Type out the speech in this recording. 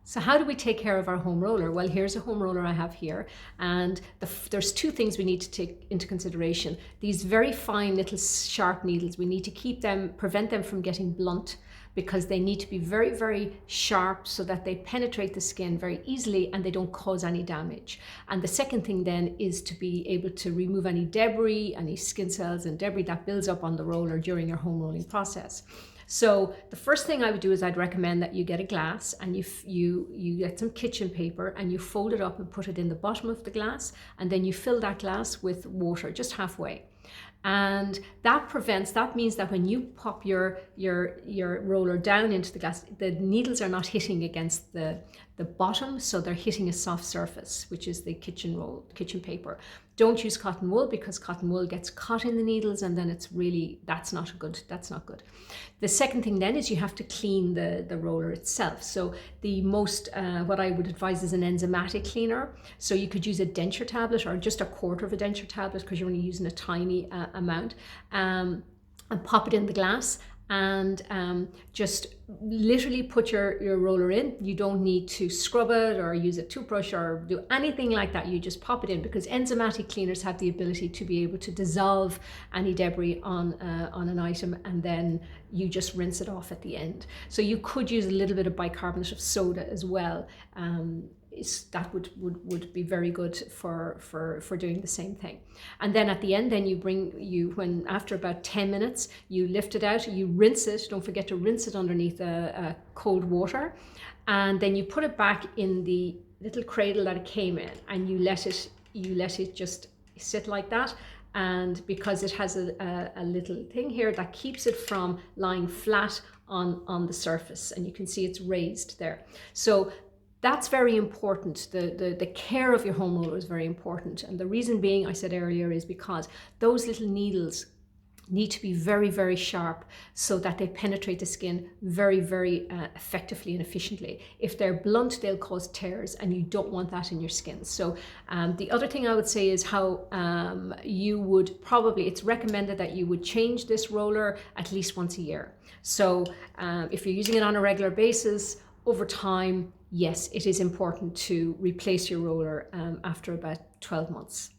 So how do we take care of our home roller? Well, here's a home roller I have here, and there's two things we need to take into consideration. These very fine little sharp needles, we need to prevent them from getting blunt, because they need to be very, very sharp so that they penetrate the skin very easily and they don't cause any damage. And the second thing then is to be able to remove any debris, any skin cells and debris that builds up on the roller during your home rolling process. So the first thing I would do is I'd recommend that you get a glass and you get some kitchen paper and you fold it up and put it in the bottom of the glass, and then you fill that glass with water just halfway. And that means that when you pop your roller down into the glass, the needles are not hitting against the bottom, so they're hitting a soft surface, which is the kitchen paper. Don't use cotton wool, because cotton wool gets caught in the needles and then that's not good. The second thing then is you have to clean the roller itself. So what I would advise is an enzymatic cleaner. So you could use a denture tablet or just a quarter of a denture tablet, because you're only using a tiny amount, and pop it in the glass. And just literally put your roller in. You don't need to scrub it or use a toothbrush or do anything like that. You just pop it in, because enzymatic cleaners have the ability to be able to dissolve any debris on an item, and then you just rinse it off at the end. So you could use a little bit of bicarbonate of soda as well. That would be very good for doing the same thing. And then at the end, then when after about 10 minutes, you lift it out, you rinse it. Don't forget to rinse it underneath cold water, and then you put it back in the little cradle that it came in, and you let it just sit like that. And because it has a little thing here that keeps it from lying flat on the surface, and you can see it's raised there. So that's very important. The care of your home roller is very important. And the reason being, I said earlier, is because those little needles need to be very, very sharp so that they penetrate the skin very, very effectively and efficiently. If they're blunt, they'll cause tears, and you don't want that in your skin. So the other thing I would say is how it's recommended that you would change this roller at least once a year. So if you're using it on a regular basis, over time, yes, it is important to replace your roller after about 12 months.